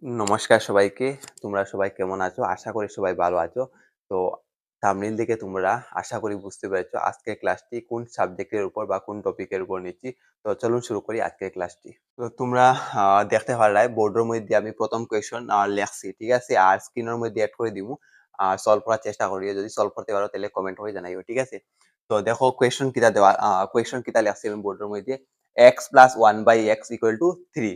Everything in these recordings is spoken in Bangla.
নমস্কার সবাইকে। তোমরা সবাই কেমন আছো? আশা করি সবাই ভালো আছো। তো থাম্বনেইল দেখে তোমরা আশা করি বুঝতে পেরেছো আজকের ক্লাসটি কোন সাবজেক্টের উপর বা কোন টপিকের উপর নিচ্ছি। তো চলুন শুরু করি আজকের ক্লাসটি। তো তোমরা দেখতে পারলাই বোর্ডের মধ্যে আমি প্রথম কোয়েশ্চন লেখছি, ঠিক আছে? আর স্ক্রিনের মধ্যে এড করে দিমু। সলভ করার চেষ্টা করিও। যদি সলভ করতে পারো তাহলে কমেন্ট করে জানাইও, ঠিক আছে? তো দেখো কোয়েশ্চন কিটা দেওয়া কোয়েশ্চন কিটা লেখছি আমি বোর্ডের মধ্যে x + 1/x = 3.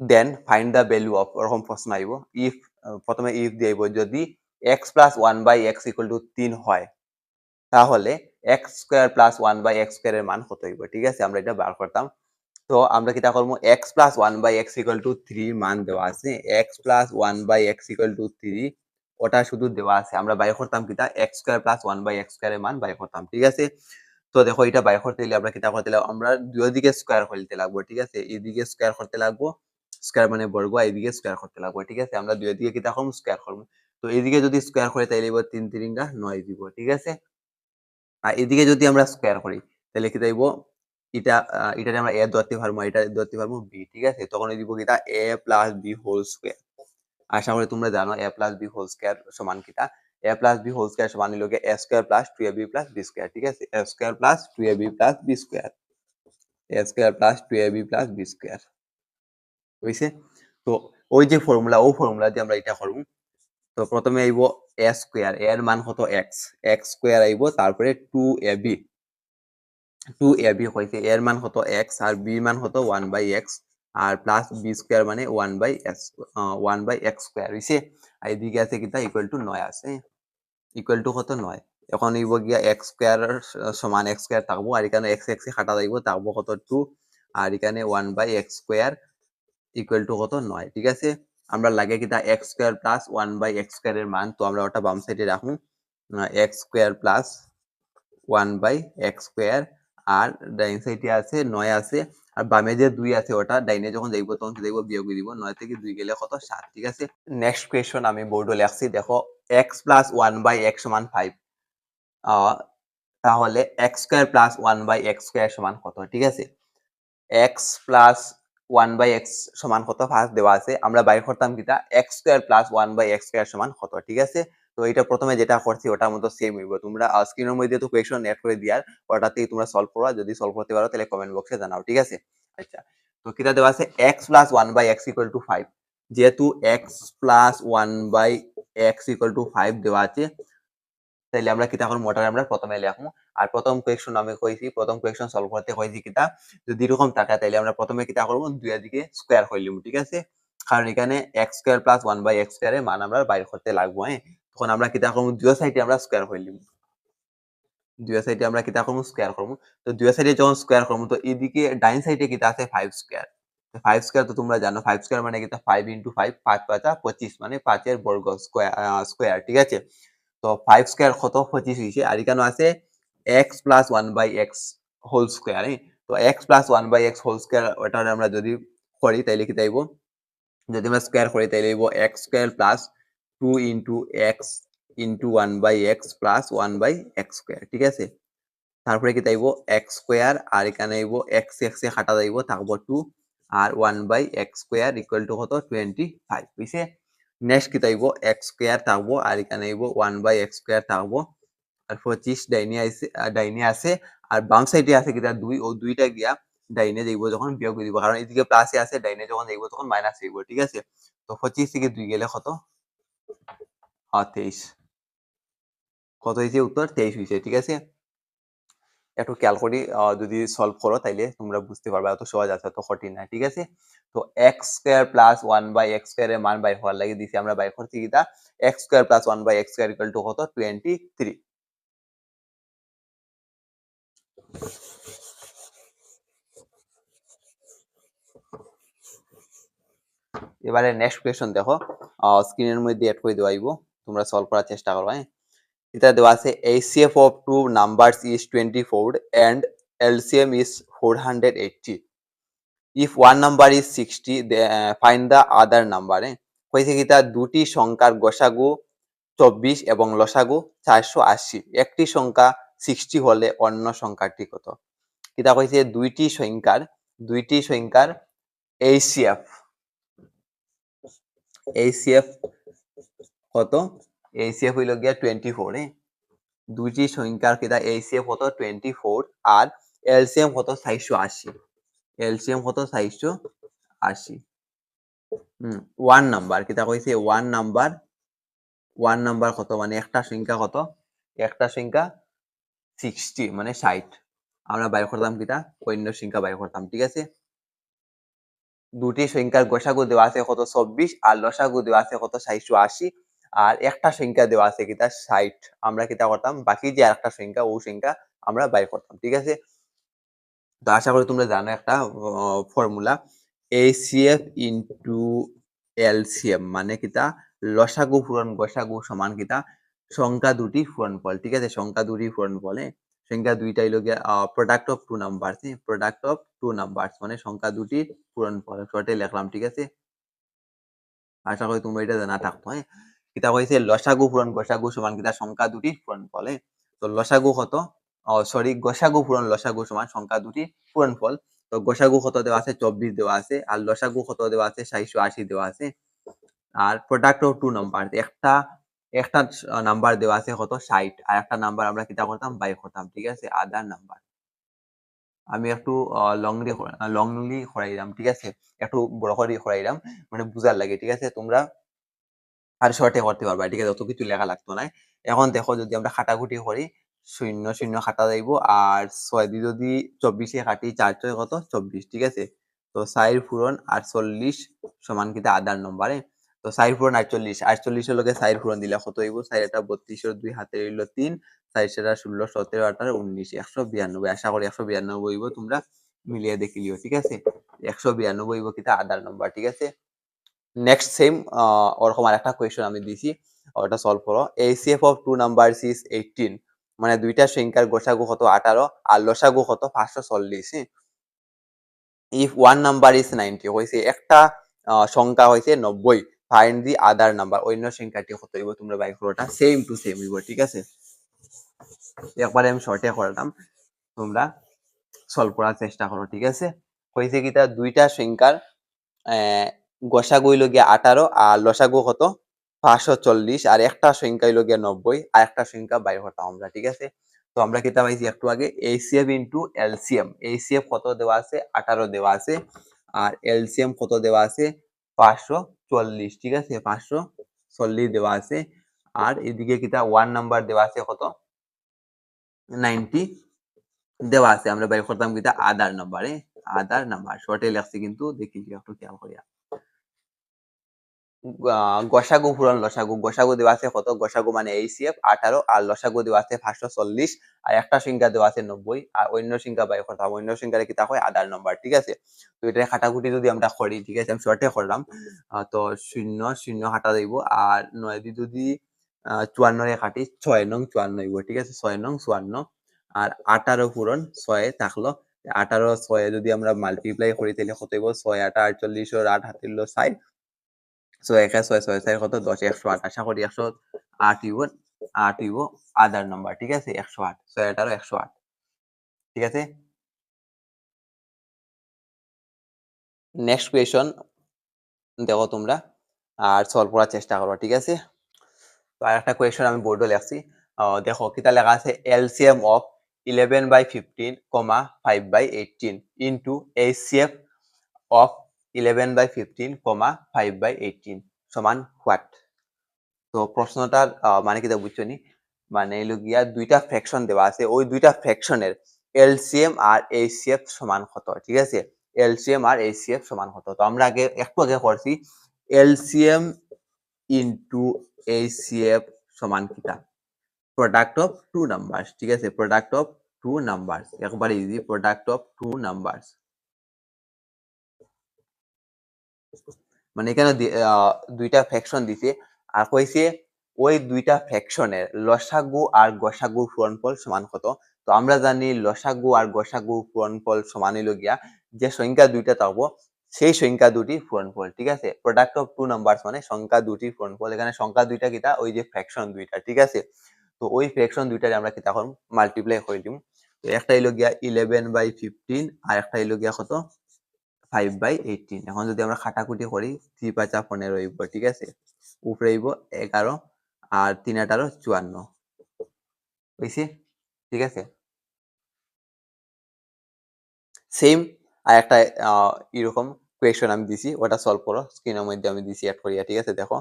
Then find the value of ওরকম প্রশ্ন আইব। ইফ প্রথমে ইফ দিয়ে আইব যদি x + 1/x = 3 হয় তাহলে x² + 1/x² এর মান কত হইব, ঠিক আছে? আমরা এটা বার করতাম। তো আমরা কিটা করব, x + 1/x = 3 মান দেওয়া আছে। x + 1/x = 3 ওটা শুধু দেওয়া আছে। আমরা বাইর করতাম কিটা x² + 1/x² এর মান বাইর করতাম, ঠিক আছে? তো দেখো এটা বাইর করতে হলে আমরা কিটা করতে লাগবো, আমরা দুই দিকে স্কয়ার করতে লাগবো, ঠিক আছে? এইদিকে স্কয়ার করতে লাগবো, স্কয়ার মানে বর্গ, এইদিকে স্কয়ার করতে লাগবো, ঠিক আছে? আমরা দুই দিকে কিটা করব, স্কয়ার করব। তো এইদিকে যদি স্কয়ার করি তাইলে 3 3 9 দিব, ঠিক আছে? আর এদিকে যদি আমরা স্কয়ার করি তাহলে কি যাইব, এটারে আমরা a ধরতে পারবো, এটা ধরতে পারবো b, ঠিক আছে? তখন দিব কিটা a + b হোল স্কয়ার। আশা করি তোমরা জানো a + b হোল স্কয়ার সমান কিটা, a + b হোল স্কয়ার সমান হলো a² + 2ab + b স্কয়ার, ঠিক আছে? a² + 2ab + b square, a² + 2ab + b square হইছে? তো ওই যে ফর্মুলা, ও ফর্মুলা দিয়ে আমরা এটা করব। তো প্রথমে আইব a স্কয়ার, a এর মান কত x, x স্কয়ার আইব, তারপরে 2ab 2ab হইছে, a এর মান কত x আর b এর মান কত 1/x আর প্লাস b স্কয়ার মানে 1/x স্কয়ার হইছে। আর এদিকে আছে কিটা ইকুয়াল টু 9 আছে, ইকুয়াল টু কত 9। এখন হইব গিয়া x স্কয়ার সমান x স্কয়ার থাকবো, আর এখানে x x এ কাটা যাইব, থাকবো কত 2, আর এখানে 1/x স্কয়ার ইকুয়াল টু কত 9, ঠিক আছে? আমরা লাগে কিটা x square plus 1/x square এর মান, তো আমরা ওটা বাম সাইডে রাখুন, x square plus 1/x square, আর ডাইন সাইডে আছে 9 আছে, আর বামে যে 2 আছে ওটা ডাইনে যখন যাইব তখন কি যাইব, বিয়োগ দিব। 9 থেকে 2 গেলে কত 7, ঠিক আছে? নেক্সট কোয়েশ্চন আমি বোর্ডে লেখছি, দেখো x + 1/x = 5, তাহলে x square plus 1/x square সমান কত, ঠিক আছে? x প্লাস 1/x সমান কত ফার্স্ট দেওয়া আছে, আমরা বাইর করতাম কিটা x square plus 1/x square সমান কত, ঠিক আছে? তো এটা প্রথমে যেটা করছি ওটার মতো সেম হইব। তোমরা স্ক্রিনের মধ্যে তো কোয়েশ্চন এড করে দিয়ার, ওটাতেই তোমরা সলভ করবা। যদি সলভ করতে পারো তাহলে কমেন্ট বক্সে জানাও, ঠিক আছে? আচ্ছা, তো কিটা দেওয়া আছে x + 1/x = 5। যেহেতু x + 1/x = 5 দেওয়া আছে, তাইলে আমরা কিটা করব, ওটা আমরা প্রথমে লিখবো। আর প্রথম কোয়েশ্চন আমি কইছি, প্রথম কোয়েশ্চন সলভ করতে কইছি কিটা, যদি এরকম থাকে তাইলে আমরা প্রথমে কিটা করব, দুই দিকে স্কয়ার করে লিখব, ঠিক আছে? কারণ এখানে x square plus 1/x square এর মান আমরা বাইর করতে লাগবো, হ্যাঁ? তখন আমরা কিটা করব, দুই সাইডে আমরা স্কয়ার করে লিখব। দুই সাইডে আমরা কিটা করব, স্কয়ার করব। তো দুই সাইডে যখন স্কয়ার করব, তো এদিকে ডাইন সাইডে কিটা আছে 5 স্কয়ার। তো 5 স্কয়ার তো তোমরা জানো, 5 স্কয়ার মানে কিটা 5 * 5, 5 × 5 = 25, মানে 5 এর বর্গ স্কয়ার, ঠিক আছে? তো 5 স্কয়ার কত 25 হইছে, আর এখানে আছে x + 1/x হোল স্কয়ার, তো x + 1/x হোল স্কয়ার ওটা আমরা যদি করি তাইলে কি তাইব, যদি আমরা স্কয়ার করি তাইলে হইব x square plus 2 * x * 1/x plus 1/x square, ঠিক আছে? তারপরে কি তাইব x স্কয়ার, আর এখানে হইব x x এ কাটা যাইব, থাকবো 2, আর 1/x স্কয়ার ইকুয়াল টু কত 25 হইছে। নেক্সট কি তাইব x স্কয়ার থাকবো, আর এখানে হইব 1/x স্কয়ার থাকবো, আর 25 ডাইনে আছে, আর বাম সাইডে আছে কিটা 2, ও 2টা গিয়া ডাইনে যাইব যখন বিয়োগ দিব, কারণ এদিকে প্লাসে আছে, ডাইনে যখন যাইব তখন মাইনাস হইব, ঠিক আছে? তো 25 থেকে 2 গেলে কত, 23। কত হইছে উত্তর 23 হইছে, ঠিক আছে? একটু খেয়াল করি, যদি সলভ করো তাইলে তোমরা বুঝতে পারবে, এত সহজ আছে, এত কঠিন না, ঠিক আছে? তো x square plus 1/x square এর মান বাইর হওয়ার লাগি দিছি, আমরা বাইর করছি কিটা x square plus 1/x square equal to কত 23। এবারে নেক্সট কোয়েশ্চন দেখো, স্ক্রিনের মধ্যে এড করে দেওয়া আইব, তোমরা সলভ করার চেষ্টা করো, হ্যাঁ? এটা দেওয়া আছে HCF of two numbers is 24 and LCM is 480. If one number is 60, find the other number, কইছে কিটা দুটি সংখ্যার গসাগু 24 এবং লসাগু 480, একটি সংখ্যা 60 হলে অন্য সংখ্যাটি কত? কিটা কইছে দুইটি সংখ্যার HCF, এইচসিএফ কত? এইচসিএফ হইল গিয়া 24, দুইটি সংখ্যার কিতা এইচসিএফ কত 24 আর এলসিএম কত 480, এলসিএম কত 480। ওয়ান নাম্বার কিতা কইছে ওয়ান নাম্বার কত মানে একটা সংখ্যা কত, একটা সংখ্যা 60 মানে 60, আমরা বাইর করতাম কিতা অন্য সংখ্যা বাইর করতাম, ঠিক আছে। দুটি সংখ্যার গসাগু দেওয়া আছে কত 24 আর লসাগু দেওয়া আছে কত 480 আর একটা সংখ্যা দেওয়া আছে কিতা 60, আমরা কিতা করতাম বাকি যে আরেকটা সংখ্যা ও সংখ্যা আমরা বাইর করতাম, ঠিক আছে। তো আশা করি তোমরা জানো একটা ফর্মুলা এইচসিএফ ইনটু এলসিএম মানে কিতা লসাগু পূরণ গসাগু সমান কিতা সংখ্যা দুটি পূরণফল, ঠিক আছে। সংখ্যা দুটি পূরণফল, সংখ্যা দুইটাই লগে product of two numbers, product of two numbers মানে সংখ্যা দুটি পূরণফল শর্টে লিখলাম, ঠিক আছে। আশা করি তোমরা এটা জানা থাকতো। কিতা কইছে লসাগু পূরণ গসাগু সমান কিতা সংখ্যা দুটি পূরণফল। তো লসাগু কত, সরি গসাগু পূরণ লসাগু সমান সংখ্যা দুটি পূরণফল। তো গসাগু কত দেওয়া আছে 24 দেওয়া আছে আর লসাগু কত দেওয়া আছে 480 দেওয়া আছে। আর প্রোডাক্ট অফ টু নাম্বার একটা একটা নাম্বার দেওয়া আছে কত 60 আর একটা নাম্বার আমরা কিতা করতাম বাই করতাম, ঠিক আছে, আদার নাম্বার। আমি একটু লংলি করাইলাম, ঠিক আছে, একটু বড় করে করাইলাম মানে বুঝার লাগে, ঠিক আছে। তোমরা আর শর্টে করতে পারবা, ঠিক আছে, অত কিছু লেখা লাগতো না। এখন দেখো যদি আমরা কাটাকুটি করি 0 0 কাটা যাইব আর 6 দিয়ে যদি 24 কাটি 4 6 কত 24, ঠিক আছে। তো 4 পূরণ 48 সমান কিতা আদার নম্বরে। তো 4 পূরণ 48, 48 এর লগে 4 পূরণ দিলে কত হইব 4 এটা 32 এর 2 হাতে হইল 3, 4 সেটা 16 17 18 19 192। আশা করি 192 হইব, তোমরা মিলিয়ে দেখিলিও, ঠিক আছে। 192 হইব কিতা আদার নম্বর, ঠিক আছে। নেক্সট সেম ওরকম আরেকটা কোয়েশ্চন আমি দিছি, ওটা সলভ করো। HCF of two numbers is 18 মানে দুইটা সংখ্যার গসাগু কত 18 আর লসাগু কত 540। ইফ ওয়ান নাম্বার ইজ 90 হইছে একটা সংখ্যা হইছে 90, ফাইন্ড দি আদার নাম্বার অন্য সংখ্যাটি কত হইব, তোমরা বাই করোটা সেম টু সেম হইব, ঠিক আছে। একবারে আমি শর্টে করলাম, তোমরা সলভ করার চেষ্টা করো, ঠিক আছে। হইছে কিটা দুইটা সংখ্যার গসাগু হইল গিয়া 18 আর লসাগু কত 540 আর একটা সংখ্যা হইল গিয়া 90 আর একটা সংখ্যা বাইর করতাম আমরা, ঠিক আছে। তো আমরা কিতা পাইছি একটু আগে এইচসিএফ ইনটু এলসিএম, এইচসিএফ কত দেওয়া আছে 18 দেওয়া আছে আর এলসিএম কত দেওয়া আছে 540, ঠিক আছে, 540 দেওয়া আছে আর এদিকে কিতা ওয়ান নাম্বার দেওয়া আছে কত 90 দেওয়া আছে, আমরা বাইর করতাম কিতা আদার নাম্বারে, আদার নাম্বার শর্টে লেখছি কিন্তু দেখি একটু খেয়াল করিয়া। গসাগু পূরণ লসাগু, গসাগু দেওয়া আছে কত, গসাগু মানে এইচসিএফ 18 আর লসাগু দেওয়া আছে 540 আর একটা সংখ্যা দেওয়া আছে 90 আর অন্য সংখ্যা বাই করতাম, অন্য সংখ্যারে কিতা হয় আদার নাম্বার, ঠিক আছে। তো এটা কাটাকুটি যদি আমরা করি, ঠিক আছে, আমি শর্টে করলাম। তো 0 0 কাটা যাইব আর 9 দিয়ে যদি 54 রে কাটি 6 নং 54 হইব, ঠিক আছে, 6 নং 54 আর 18 পূরণ 6 থাকলো 18 6 যদি আমরা মাল্টিপ্লাই করি তাহলে কত হইব 6 8 48 আর 8 হাতে 60, 6 1 6 6 4 কত 10 108। আশা করি 108 হইব, 8 হইব আদার নাম্বার, ঠিক আছে, 108 6 18 108, ঠিক আছে। নেক্সট কোয়েশন দেখো তোমরা আর সলভ করার চেষ্টা করো, ঠিক আছে। তো আরেকটা কোয়েশন আমি বোর্ডে লেখছি, দেখো কিতা লেখা আছে LCM of 11/15, 5/18 into HCF of 11/15, 5/18 সমান হোয়াট। তো প্রশ্নটার মানে কিটা বুঝছো নি, মানে এলো গিয়া দুইটা ফ্র্যাকশন দেওয়া আছে, ওই দুইটা ফ্র্যাকশনের এলসিএম আর এইচসিএফ সমান কত, ঠিক আছে, এলসিএম আর এইচসিএফ সমান কত। তো আমরা একটু আগে করছি এলসিএম ইনটু এইচসিএফ সমান কিটা প্রোডাক্ট অফ টু নাম্বারস, ঠিক আছে, প্রোডাক্ট অফ টু নাম্বারস একবারে easy, product of two numbers মানে এখানে দুইটা ফ্র্যাকশন দিছে আর কইছে ওই দুইটা ফ্র্যাকশনের লসাগু আর গসাগুর পূরণফল সমান কত। তো আমরা জানি লসাগু আর গসাগুর পূরণফল সমান হইল গিয়া যে সংখ্যা দুইটা থাকবো সেই সংখ্যা দুটির পূরণফল, ঠিক আছে। প্রোডাক্ট অফ টু নাম্বারস মানে সংখ্যা দুটির পূরণফল, এখানে সংখ্যা দুইটা কিটা ওই যে ফ্র্যাকশন দুইটা, ঠিক আছে। তো ওই ফ্র্যাকশন দুইটারে আমরা কিতা করব মাল্টিপ্লাই করে দিম। তো একটা হইল গিয়া 11/15 আর একটা হইল গিয়া কত 5/18। এখন যদি আমরা কাটাকুটি করি 3 5 15 হইব, ঠিক আছে, উপরে হইব 11 আর 3 8 54 হইছে, ঠিক আছে। সেম আর একটা এরকম কোয়েশন আমি দিছি, ওটা সলভ করো, স্ক্রিনের মধ্যে আমি দিছি অ্যাড করিয়া, ঠিক আছে। দেখো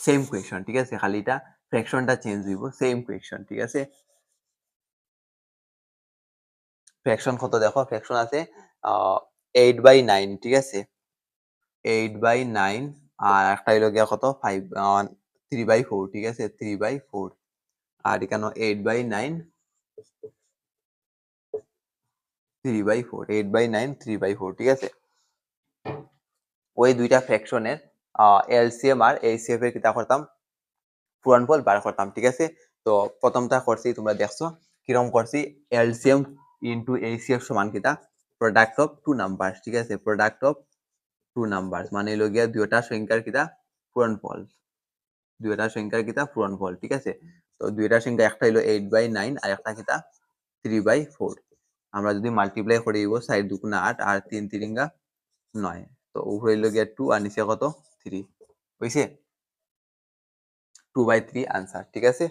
সেম কোয়েশন, ঠিক আছে, খালি এটা ফ্র্যাকশনটা চেঞ্জ হইব, সেম কোয়েশন, ঠিক আছে। ফ্র্যাকশন কত দেখো, ফ্র্যাকশন আছে 8/9, ঠিক আছে, 8/9 আর একটা হইলো গিয়া কত 3/4, ঠিক আছে, 3/4 আর এখানে 8/9 3/4, 8/9 3/4, ঠিক আছে। ওই দুইটা ফ্র্যাকশনের এলসিএম আর এইচসিএফ এর কিতা করতাম, পূরণফল বার করতাম, ঠিক আছে। তো প্রথমটা করছি তোমরা দেখছো কিরকম করছি, এলসিএম ইনটু এইচসিএফ সমান কিতা, প্রোডাক্ট অফ টু নাম্বারস, ঠিক আছে, প্রোডাক্ট অফ টু নাম্বারস মানে হলো গিয়া দুইটা সংখ্যার কিতা পূরণফল, দুইটা সংখ্যার কিতা পূরণফল, ঠিক আছে। তো দুইটা সংখ্যা একটা হলো 8/9 আর একটা কিতা 3/4। আমরা যদি মাল্টিপ্লাই করে দিব 4 2 8 আর 3 3 9, তো উপরে হইলো গিয়া 2 আর নিচে কত 3 হইছে, 2/3 আনসার, ঠিক আছে।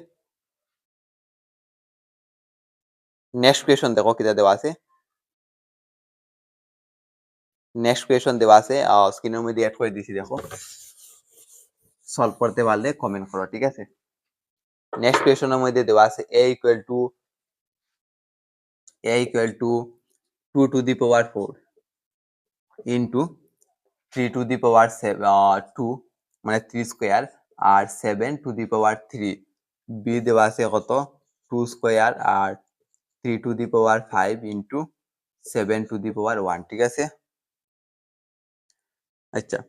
নেক্সট কোয়েশন দেখো কিটা দেওয়া আছে, নেক্সট কোয়েশন দেওয়া আছে, স্ক্রিনের মধ্যে অ্যাড করে দিছি, দেখো সলভ করতে পারলে কমেন্ট করো, ঠিক আছে। নেক্সট কোয়েশনের মধ্যে দেওয়া আছে a equal to 2 to the power 4 into 3 to the power 2 মানে 3 square R 7 to the power 3, b দেওয়া আছে কত 2 square R 3 to the power 5 into 7 to the power 1, ঠিক আছে। আচ্ছা,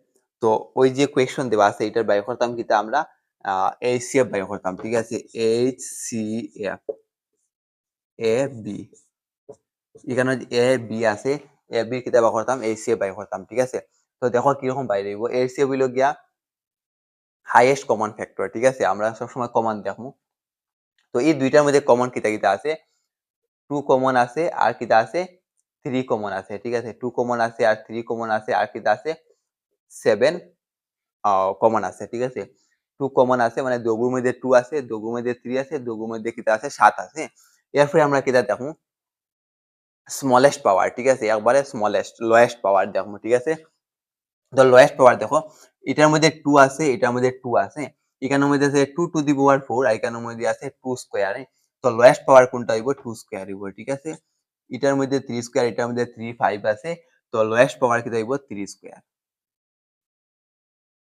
তো ওই যে কোয়েশন দেওয়া আছে এটার বাইর করতাম কিতা আমরা এইচসিএফ বাইর করতাম, ঠিক আছে, এইচসিএফ এ বি, এখানে এ বি আছে, এ বি কিতা বাইর করতাম এইচসিএফ বাইর করতাম, ঠিক আছে। তো দেখো কিরকম বাইরে হইব, এইচসিএফ হইল গিয়া হাইয়েস্ট কমন ফ্যাক্টর, ঠিক আছে, আমরা সবসময় কমন দেখো। তো এই দুইটার মধ্যে কমন কিতা কিতা আছে, 2 কমন আছে আর কিতা আছে 3 কমন আছে, ঠিক আছে, 2 কমন আছে আর 3 কমন আছে আর কিতা আছে 7 কমন আছে, ঠিক আছে। 2 কমন আছে মানে দগুর মধ্যে 2 আছে, দগুর মধ্যে 3 আছে, দগুর মধ্যে কিতা আছে 7 আছে। এরপরে আমরা কিতা দেখো স্মলেস্ট পাওয়ার, ঠিক আছে, একবারে স্মলেস্ট লোয়েস্ট পাওয়ার দেখো, ঠিক আছে। তো লোয়েস্ট পাওয়ার দেখো এটার মধ্যে 2 আছে, এটার মধ্যে 2 আছে, এখানের মধ্যে আছে 2 টু দি পাওয়ার 4 আর এখানের মধ্যে আছে 2 স্কয়ার। তো লোয়েস্ট পাওয়ার কোনটা হইব 2 স্কয়ার হইব, ঠিক আছে। এটার মধ্যে 3 স্কয়ার, এটার মধ্যে 3 5 আছে, তো লোয়েস্ট পাওয়ার কিতা হইব 3 স্কয়ার।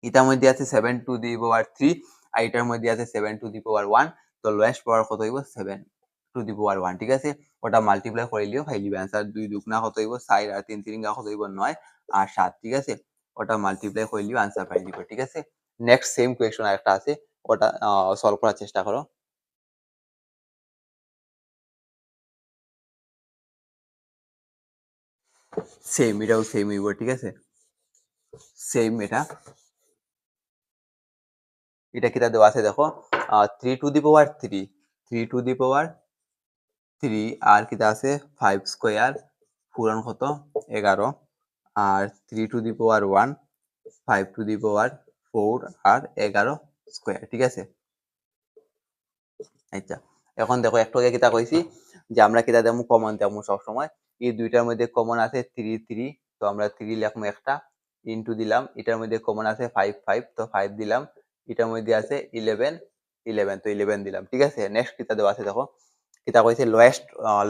এটার মধ্যে আছে 7 টু দি পাওয়ার 3 আর এটার মধ্যে আছে 7 টু দি পাওয়ার 1, তো লোয়েস্ট পাওয়ার কত হইব 7 টু দি পাওয়ার 1, ঠিক আছে। ওটা মাল্টিপ্লাই করে লিও পাই লিবে आंसर, 2 দুগুণা কত হইব 4 আর 3 3 কত হইব 9 আর 7, ঠিক আছে। ওটা মাল্টিপ্লাই করে লিও आंसर পাই লিবে, ঠিক আছে। নেক্সট সেম কোয়েশ্চন আরেকটা আছে, ওটা সলভ করার চেষ্টা করো। সেম, এটাও সেম হইব, ঠিক আছে, সেম এটা। এটা কিটা দেওয়া আছে দেখো 3 to the power 3, 3 to the পাওয়ার 3 আর কিটা আছে 5 স্কয়ার পূরণ কত 11 আর 3 to the power 1 5 to the power 4 আর 11 স্কয়ার, ঠিক আছে। আচ্ছা, এখন দেখো একটু আগে কিটা কইছি যে আমরা কিটা দেবো কমন দেবো সব সময়, এই দুইটার মধ্যে কমন আছে 3 3, তো আমরা 3 লিখবো একটা, ইনটু দিলাম, এটার মধ্যে কমন আছে 5 5, তো 5 দিলাম, এটার মধ্যে আছে 11 11, তো 11 দিলাম, ঠিক আছে। নেক্সট কিটা দেওয়া আছে দেখো, কিতা কইছে লোয়েস্ট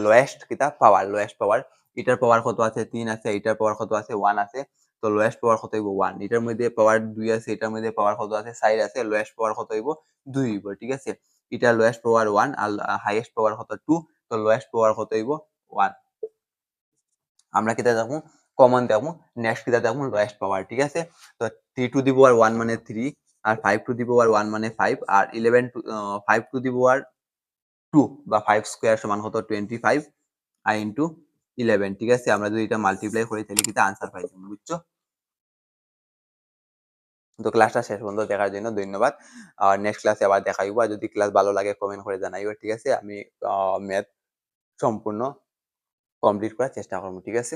লোয়েস্ট কিতা পাওয়ার, লোয়েস্ট পাওয়ার, এটার পাওয়ার কত আছে 3 আছে, এটার পাওয়ার কত আছে 1 আছে, তো লোয়েস্ট পাওয়ার কত হইব 1, এটার মধ্যে পাওয়ার 2 আছে, এটার মধ্যে পাওয়ার কত আছে 4 আছে, লোয়েস্ট পাওয়ার কত হইব 2 হইব, ঠিক আছে। এটা লোয়েস্ট পাওয়ার 1 আর হাইয়েস্ট পাওয়ার কত 2, তো লোয়েস্ট পাওয়ার কত হইব 1। আমরা কিতা দেখো কমন দেখো, নেক্সট কিতা দেখো লোয়েস্ট পাওয়ার, ঠিক আছে। তো 3 টু দি পাওয়ার 1 মানে 3 আর 5 টু দি পাওয়ার 1 মানে 5 আর 11 টু 5 টু দি পাওয়ার 2 বা 5 স্কয়ার সমান কত 25 আর ইনটু 11, ঠিক আছে। আমরা যদি এটা মাল্টিপ্লাই করি তাহলে কিন্তু आंसर পাই যাবো, বুঝছো। তো ক্লাসটা শেষ পর্যন্ত দেখার জন্য ধন্যবাদ। নেক্সট ক্লাসে আবার দেখা হইব, আর যদি ক্লাস ভালো লাগে কমেন্ট করে জানাইও, ঠিক আছে। আমি ম্যাথ সম্পূর্ণ কমপ্লিট করার চেষ্টা করব। ঠিক আছে?